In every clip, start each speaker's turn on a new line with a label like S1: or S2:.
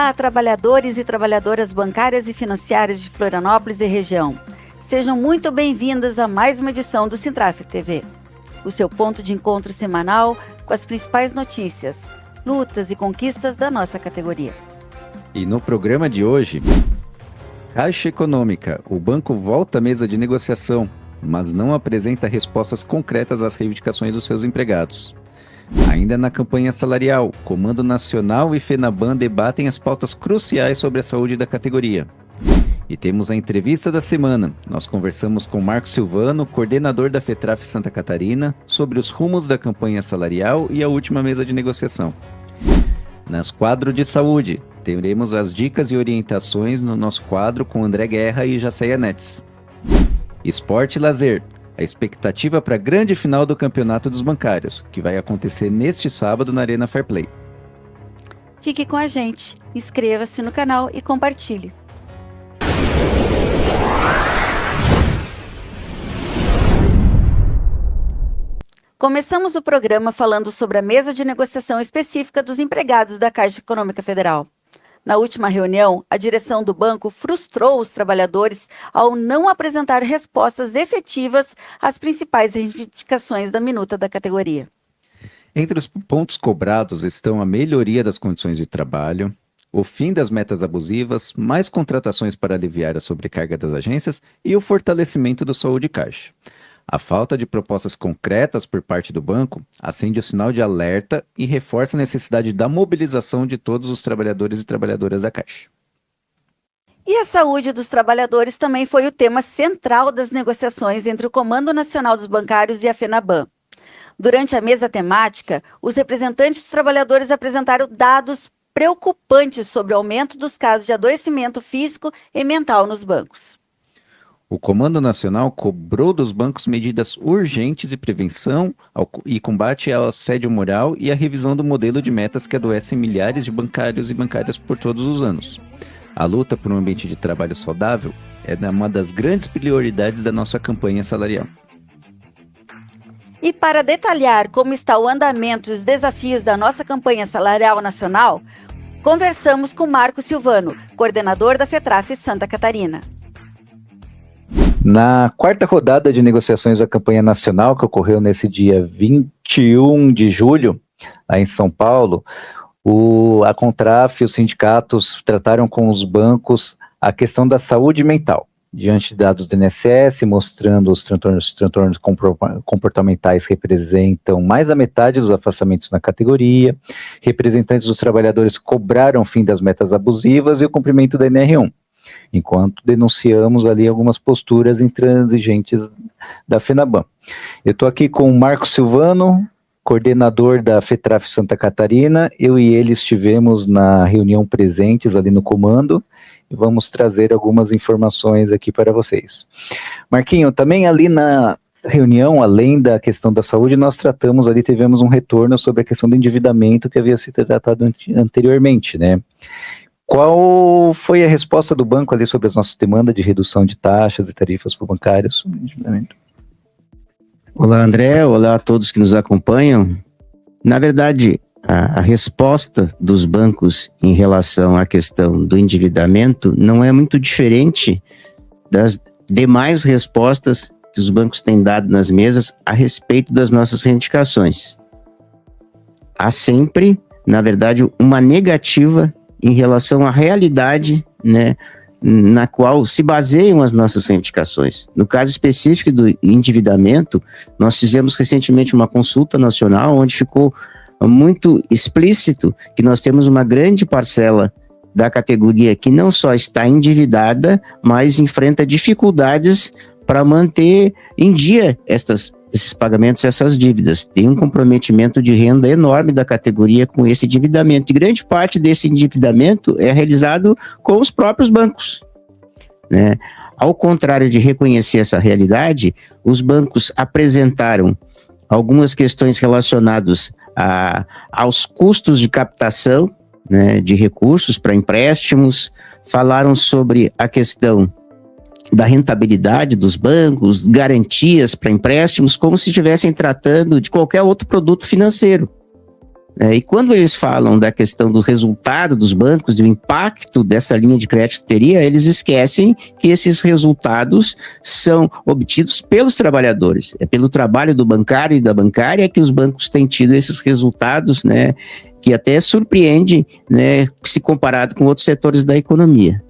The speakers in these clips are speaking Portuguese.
S1: Olá, trabalhadores e trabalhadoras bancárias e financiárias de Florianópolis e região. Sejam muito bem-vindos a mais uma edição do Sintraf TV, o seu ponto de encontro semanal com as principais notícias, lutas e conquistas da nossa categoria.
S2: E no programa de hoje, Caixa Econômica, o banco volta à mesa de negociação, mas não apresenta respostas concretas às reivindicações dos seus empregados. Ainda na campanha salarial, Comando Nacional e FENABAN debatem as pautas cruciais sobre a saúde da categoria. E temos a entrevista da semana. Nós conversamos com Marco Silvano, coordenador da FETRAF Santa Catarina, sobre os rumos da campanha salarial e a última mesa de negociação. Nas quadros de saúde, teremos as dicas e orientações no nosso quadro com André Guerra e Jaceia Netes. Esporte e lazer. A expectativa para a grande final do Campeonato dos Bancários, que vai acontecer neste sábado na Arena Fair Play.
S1: Fique com a gente, inscreva-se no canal e compartilhe. Começamos o programa falando sobre a mesa de negociação específica dos empregados da Caixa Econômica Federal. Na última reunião, a direção do banco frustrou os trabalhadores ao não apresentar respostas efetivas às principais reivindicações da minuta da categoria.
S2: Entre os pontos cobrados estão a melhoria das condições de trabalho, o fim das metas abusivas, mais contratações para aliviar a sobrecarga das agências e o fortalecimento do Saúde Caixa. A falta de propostas concretas por parte do banco acende o sinal de alerta e reforça a necessidade da mobilização de todos os trabalhadores e trabalhadoras da Caixa.
S1: E a saúde dos trabalhadores também foi o tema central das negociações entre o Comando Nacional dos Bancários e a FENABAN. Durante a mesa temática, os representantes dos trabalhadores apresentaram dados preocupantes sobre o aumento dos casos de adoecimento físico e mental nos bancos.
S2: O Comando Nacional cobrou dos bancos medidas urgentes de prevenção e combate ao assédio moral e a revisão do modelo de metas que adoecem milhares de bancários e bancárias por todos os anos. A luta por um ambiente de trabalho saudável é uma das grandes prioridades da nossa campanha salarial.
S1: E para detalhar como está o andamento e os desafios da nossa campanha salarial nacional, conversamos com Marco Silvano, coordenador da FETRAF Santa Catarina.
S2: Na quarta rodada de negociações da campanha nacional, que ocorreu nesse dia 21 de julho, lá em São Paulo, a Contraf e os sindicatos trataram com os bancos a questão da saúde mental, diante de dados do INSS, mostrando os transtornos comportamentais representam mais da metade dos afastamentos na categoria, representantes dos trabalhadores cobraram o fim das metas abusivas e o cumprimento da NR1. Enquanto denunciamos ali algumas posturas intransigentes da FENABAN. Eu estou aqui com o Marco Silvano, coordenador da FETRAF Santa Catarina. Eu e ele estivemos na reunião presentes ali no comando e vamos trazer algumas informações aqui para vocês. Marquinho, também ali na reunião, além da questão da saúde, nós tratamos ali, tivemos um retorno sobre a questão do endividamento que havia sido tratado anteriormente, né? Qual foi a resposta do banco ali sobre as nossas demandas de redução de taxas e tarifas para bancários sobre endividamento?
S3: Olá, André. Olá a todos que nos acompanham. Na verdade, a resposta dos bancos em relação à questão do endividamento não é muito diferente das demais respostas que os bancos têm dado nas mesas a respeito das nossas reivindicações. Há sempre, na verdade, uma negativa em relação à realidade, né, na qual se baseiam as nossas reivindicações. No caso específico do endividamento, nós fizemos recentemente uma consulta nacional onde ficou muito explícito que nós temos uma grande parcela da categoria que não só está endividada, mas enfrenta dificuldades para manter em dia esses pagamentos, essas dívidas. Tem um comprometimento de renda enorme da categoria com esse endividamento. E grande parte desse endividamento é realizado com os próprios bancos, né? Ao contrário de reconhecer essa realidade, os bancos apresentaram algumas questões relacionadas aos custos de captação, né, de recursos para empréstimos, falaram sobre a questão da rentabilidade dos bancos, garantias para empréstimos, como se estivessem tratando de qualquer outro produto financeiro. E quando eles falam da questão do resultado dos bancos, do impacto dessa linha de crédito teria, eles esquecem que esses resultados são obtidos pelos trabalhadores. É pelo trabalho do bancário e da bancária que os bancos têm tido esses resultados, né, que até surpreende, né, se comparado com outros setores da economia.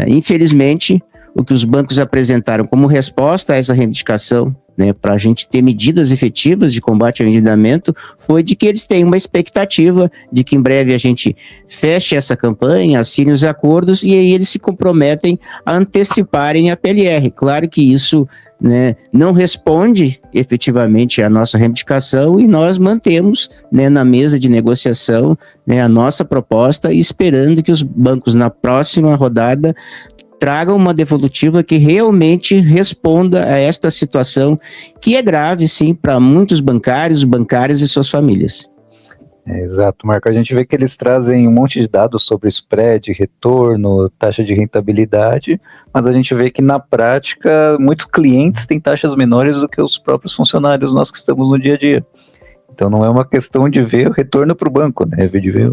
S3: Infelizmente, o que os bancos apresentaram como resposta a essa reivindicação, né, para a gente ter medidas efetivas de combate ao endividamento, foi de que eles têm uma expectativa de que em breve a gente feche essa campanha, assine os acordos, e aí eles se comprometem a anteciparem a PLR. Claro que isso, né, não responde efetivamente à nossa reivindicação, e nós mantemos, né, na mesa de negociação, né, a nossa proposta, esperando que os bancos na próxima rodada tragam uma devolutiva que realmente responda a esta situação, que é grave, sim, para muitos bancários, bancárias e suas famílias.
S2: Exato, Marco. A gente vê que eles trazem um monte de dados sobre spread, retorno, taxa de rentabilidade, mas a gente vê que na prática muitos clientes têm taxas menores do que os próprios funcionários nós que estamos no dia a dia. Então não é uma questão de ver o retorno para o banco, né? De ver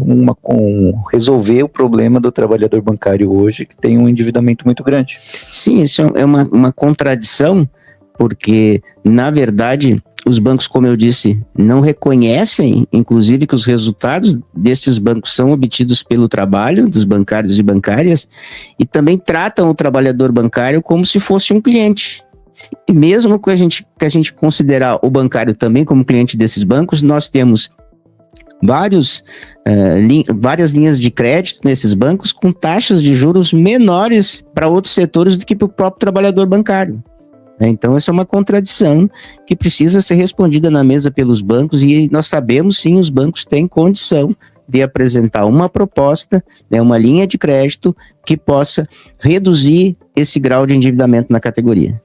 S2: resolver o problema do trabalhador bancário hoje, que tem um endividamento muito grande.
S3: Sim, isso é uma contradição, porque, na verdade, os bancos, como eu disse, não reconhecem, inclusive, que os resultados desses bancos são obtidos pelo trabalho dos bancários e bancárias, e também tratam o trabalhador bancário como se fosse um cliente. E mesmo que a gente considerar o bancário também como cliente desses bancos, nós temos várias linhas de crédito nesses bancos com taxas de juros menores para outros setores do que para o próprio trabalhador bancário. Então essa é uma contradição que precisa ser respondida na mesa pelos bancos, e nós sabemos sim, os bancos têm condição de apresentar uma proposta, né, uma linha de crédito que possa reduzir esse grau de endividamento na categoria.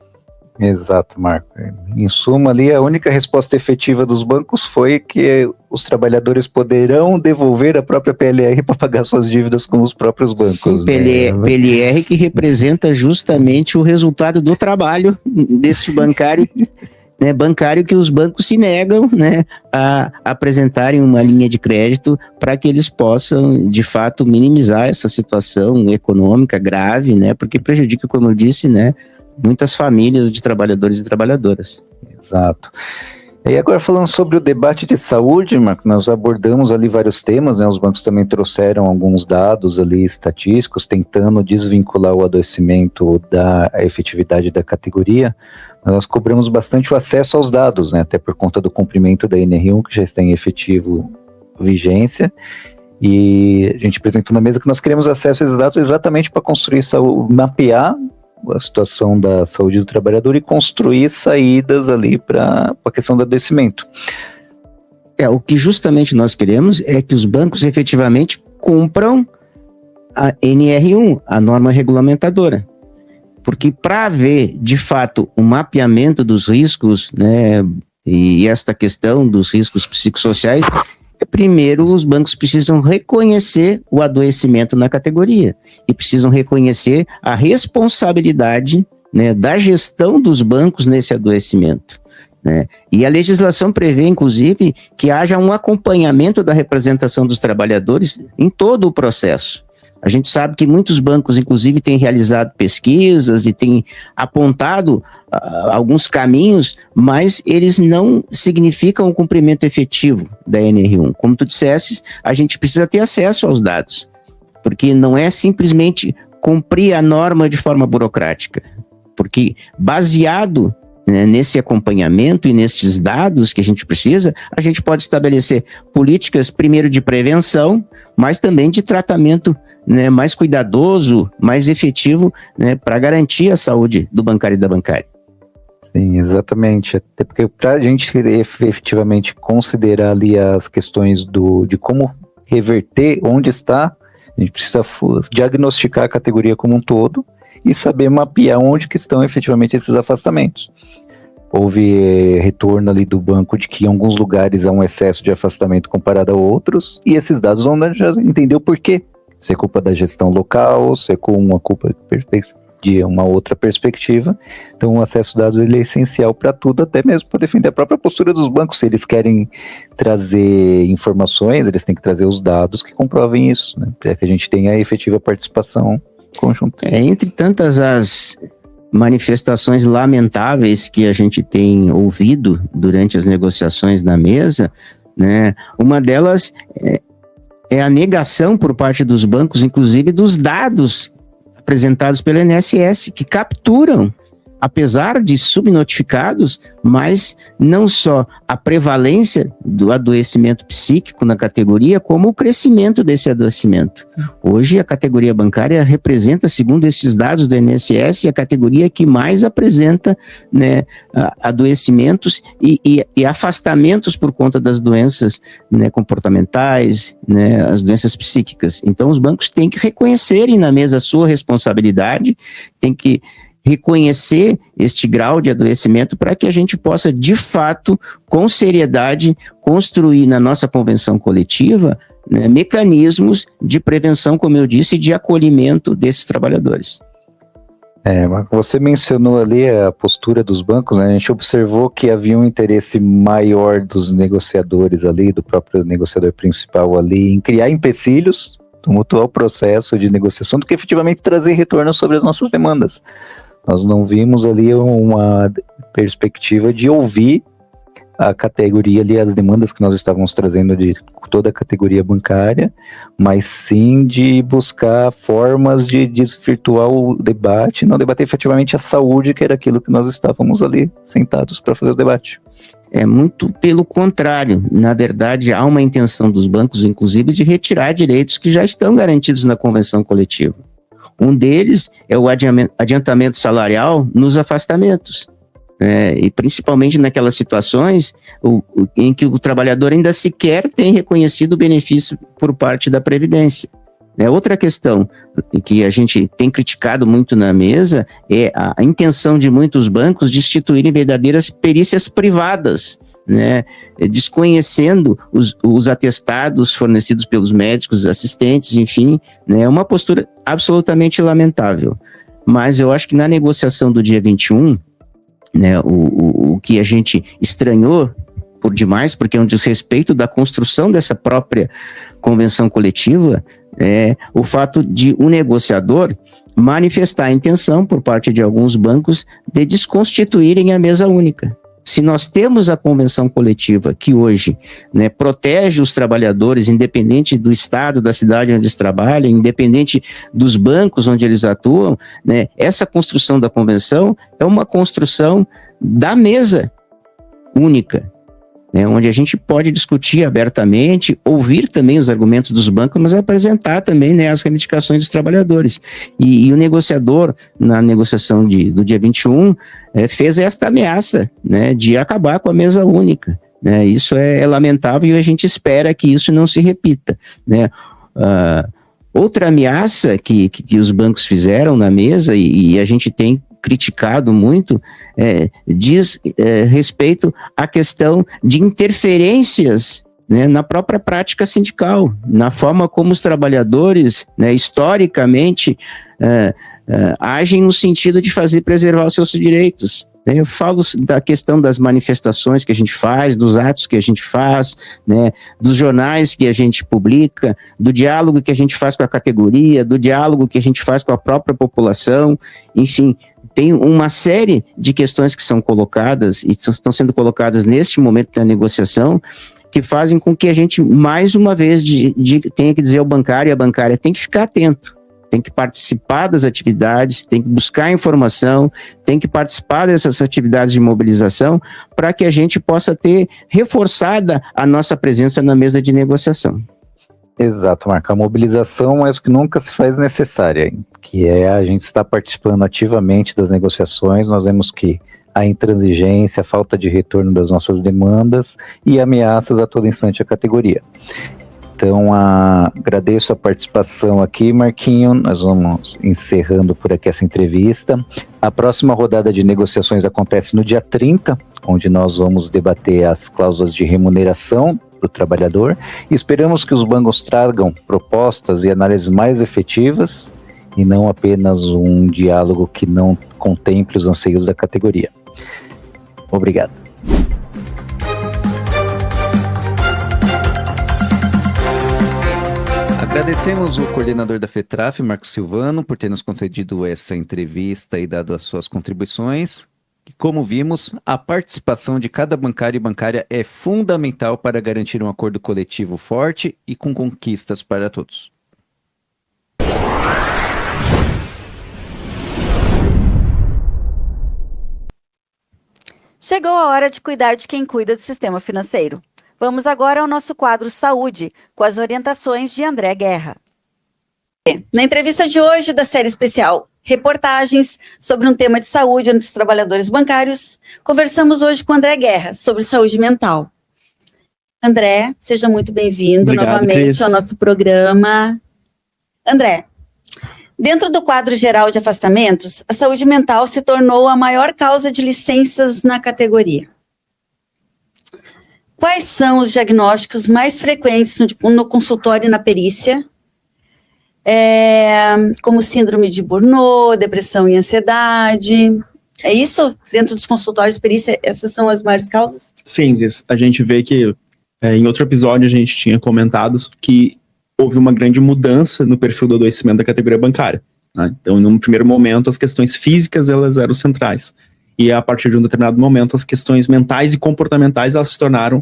S2: Exato, Marco. Em suma, ali a única resposta efetiva dos bancos foi que os trabalhadores poderão devolver a própria PLR para pagar suas dívidas com os próprios bancos.
S3: Sim, PLR que representa justamente o resultado do trabalho deste bancário, né, bancário que os bancos se negam, né, a apresentarem uma linha de crédito para que eles possam, de fato, minimizar essa situação econômica grave, né, porque prejudica, como eu disse, né, muitas famílias de trabalhadores e trabalhadoras.
S2: Exato. E agora falando sobre o debate de saúde, Marco, nós abordamos ali vários temas, né? Os bancos também trouxeram alguns dados ali estatísticos, tentando desvincular o adoecimento da efetividade da categoria, mas nós cobramos bastante o acesso aos dados, né? Até por conta do cumprimento da NR1, que já está em efetivo vigência, e a gente apresentou na mesa que nós queremos acesso a esses dados exatamente para construir mapear a situação da saúde do trabalhador e construir saídas ali para a questão do adoecimento.
S3: O que justamente nós queremos é que os bancos efetivamente cumpram a NR1, a norma regulamentadora. Porque para haver, de fato, um mapeamento dos riscos, né, e esta questão dos riscos psicossociais, primeiro os bancos precisam reconhecer o adoecimento na categoria e precisam reconhecer a responsabilidade, né, da gestão dos bancos nesse adoecimento, né? E a legislação prevê, inclusive, que haja um acompanhamento da representação dos trabalhadores em todo o processo. A gente sabe que muitos bancos, inclusive, têm realizado pesquisas e têm apontado alguns caminhos, mas eles não significam o cumprimento efetivo da NR1. Como tu dissesses, a gente precisa ter acesso aos dados, porque não é simplesmente cumprir a norma de forma burocrática, porque baseado, né, nesse acompanhamento e nesses dados que a gente precisa, a gente pode estabelecer políticas, primeiro, de prevenção, mas também de tratamento, né, mais cuidadoso, mais efetivo, né, para garantir a saúde do bancário e da bancária.
S2: Sim, exatamente. Até porque para a gente efetivamente considerar ali as questões de como reverter onde está, a gente precisa diagnosticar a categoria como um todo e saber mapear onde que estão efetivamente esses afastamentos. Houve retorno ali do banco de que em alguns lugares há um excesso de afastamento comparado a outros, e esses dados vão já entender o porquê. Se é culpa da gestão local, se é com uma culpa de uma outra perspectiva. Então o acesso a dados ele é essencial para tudo, até mesmo para defender a própria postura dos bancos. Se eles querem trazer informações, eles têm que trazer os dados que comprovem isso, né, para que a gente tenha a efetiva participação conjunta.
S3: Entre tantas as manifestações lamentáveis que a gente tem ouvido durante as negociações na mesa, né, uma delas é a negação por parte dos bancos, inclusive dos dados apresentados pelo INSS, que capturam, apesar de subnotificados, mas não só a prevalência do adoecimento psíquico na categoria, como o crescimento desse adoecimento. Hoje, a categoria bancária representa, segundo esses dados do INSS, a categoria que mais apresenta, né, adoecimentos e afastamentos por conta das doenças, né, comportamentais, né, as doenças psíquicas. Então, os bancos têm que reconhecerem na mesa a sua responsabilidade, têm que reconhecer este grau de adoecimento para que a gente possa, de fato, com seriedade, construir na nossa convenção coletiva, né, mecanismos de prevenção, como eu disse, e de acolhimento desses trabalhadores.
S2: Você mencionou ali a postura dos bancos, né? A gente observou que havia um interesse maior dos negociadores ali, do próprio negociador principal ali, em criar empecilhos, tumultuar o processo de negociação, do que efetivamente trazer retorno sobre as nossas demandas. Nós não vimos ali uma perspectiva de ouvir a categoria ali, as demandas que nós estávamos trazendo de toda a categoria bancária, mas sim de buscar formas de desvirtuar o debate, não debater efetivamente a saúde, que era aquilo que nós estávamos ali sentados para fazer o debate.
S3: É muito pelo contrário. Na verdade, há uma intenção dos bancos, inclusive, de retirar direitos que já estão garantidos na convenção coletiva. Um deles é o adiantamento salarial nos afastamentos, e principalmente naquelas situações em que o trabalhador ainda sequer tem reconhecido o benefício por parte da Previdência. Outra questão que a gente tem criticado muito na mesa é a intenção de muitos bancos de instituírem verdadeiras perícias privadas, né, desconhecendo os atestados fornecidos pelos médicos, assistentes, enfim, né, uma postura absolutamente lamentável. Mas eu acho que na negociação do dia 21, né, o que a gente estranhou por demais, porque é um desrespeito da construção dessa própria convenção coletiva, é o fato de o negociador manifestar a intenção por parte de alguns bancos de desconstituírem a mesa única. Se nós temos a convenção coletiva que hoje, né, protege os trabalhadores, independente do estado, da cidade onde eles trabalham, independente dos bancos onde eles atuam, né, essa construção da convenção é uma construção da mesa única, né, onde a gente pode discutir abertamente, ouvir também os argumentos dos bancos, mas apresentar também, né, as reivindicações dos trabalhadores. E o negociador, na negociação do dia 21, fez esta ameaça, né, de acabar com a mesa única. Né? Isso é lamentável e a gente espera que isso não se repita. Né? Outra ameaça que os bancos fizeram na mesa, e a gente tem criticado muito, diz respeito à questão de interferências, né, na própria prática sindical, na forma como os trabalhadores, né, historicamente, agem no sentido de preservar os seus direitos. Eu falo da questão das manifestações que a gente faz, dos atos que a gente faz, né, dos jornais que a gente publica, do diálogo que a gente faz com a categoria, do diálogo que a gente faz com a própria população, enfim, tem uma série de questões que são colocadas e estão sendo colocadas neste momento da negociação, que fazem com que a gente, mais uma vez, tenha que dizer ao bancário e à bancária, tem que ficar atento, tem que participar das atividades, tem que buscar informação, tem que participar dessas atividades de mobilização, para que a gente possa ter reforçada a nossa presença na mesa de negociação.
S2: Exato, Marco. A mobilização é o que nunca se faz necessária, que é a gente estar participando ativamente das negociações. Nós vemos que a intransigência, a falta de retorno das nossas demandas e ameaças a todo instante à categoria. Então, agradeço a participação aqui, Marquinho. Nós vamos encerrando por aqui essa entrevista. A próxima rodada de negociações acontece no dia 30, onde nós vamos debater as cláusulas de remuneração do trabalhador. E esperamos que os bancos tragam propostas e análises mais efetivas e não apenas um diálogo que não contemple os anseios da categoria. Obrigado. Agradecemos o coordenador da FETRAF, Marcos Silvano, por ter nos concedido essa entrevista e dado as suas contribuições. E como vimos, a participação de cada bancário e bancária é fundamental para garantir um acordo coletivo forte e com conquistas para todos.
S1: Chegou a hora de cuidar de quem cuida do sistema financeiro. Vamos agora ao nosso quadro Saúde, com as orientações de André Guerra. Na entrevista de hoje da série especial Reportagens sobre um tema de saúde entre os trabalhadores bancários, conversamos hoje com André Guerra sobre saúde mental. André, seja muito bem-vindo novamente Cris. Ao nosso programa. André, dentro do quadro geral de afastamentos, a saúde mental se tornou a maior causa de licenças na categoria. Quais são os diagnósticos mais frequentes no consultório e na perícia? Como síndrome de Burnout, depressão e ansiedade. É isso? Dentro dos consultórios e perícia, essas são as maiores causas?
S4: Sim, a gente vê que em outro episódio a gente tinha comentado que houve uma grande mudança no perfil do adoecimento da categoria bancária, né? Então, num primeiro momento, as questões físicas elas eram centrais. E a partir de um determinado momento, as questões mentais e comportamentais elas se tornaram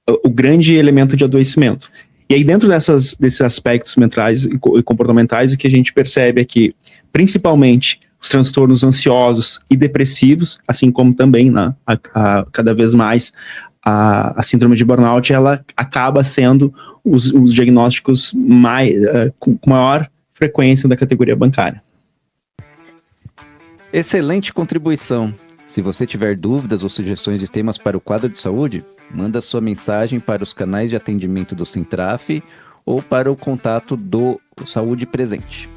S4: o grande elemento de adoecimento. E aí, dentro desses aspectos mentais e comportamentais, o que a gente percebe é que, principalmente, os transtornos ansiosos e depressivos, assim como também, né, cada vez mais, a síndrome de burnout, ela acaba sendo os diagnósticos com maior frequência da categoria bancária.
S2: Excelente contribuição. Se você tiver dúvidas ou sugestões de temas para o quadro de saúde, manda sua mensagem para os canais de atendimento do Sintraf ou para o contato do Saúde Presente.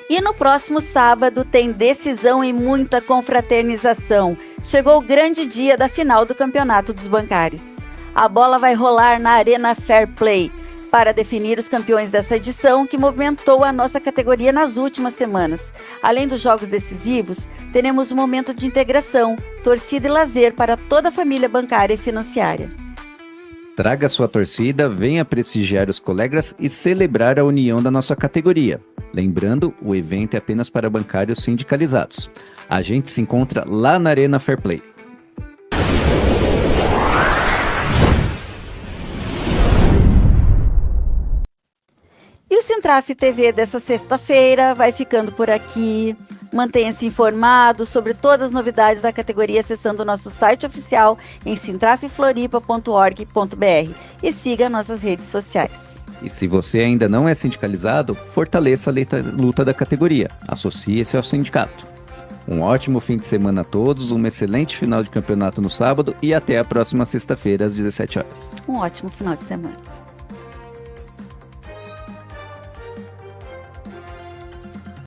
S1: E no próximo sábado tem decisão e muita confraternização. Chegou o grande dia da final do Campeonato dos Bancários. A bola vai rolar na Arena Fair Play para definir os campeões dessa edição que movimentou a nossa categoria nas últimas semanas. Além dos jogos decisivos, teremos um momento de integração, torcida e lazer para toda a família bancária e financiária.
S2: Traga sua torcida, venha prestigiar os colegas e celebrar a união da nossa categoria. Lembrando, o evento é apenas para bancários sindicalizados. A gente se encontra lá na Arena Fair Play.
S1: E o Sintraf TV dessa sexta-feira vai ficando por aqui. Mantenha-se informado sobre todas as novidades da categoria acessando o nosso site oficial em sintraffloripa.org.br e siga nossas redes sociais.
S2: E se você ainda não é sindicalizado, fortaleça a luta da categoria. Associe-se ao sindicato. Um ótimo fim de semana a todos, um excelente final de campeonato no sábado e até a próxima sexta-feira às 17 horas.
S1: Um ótimo final de semana.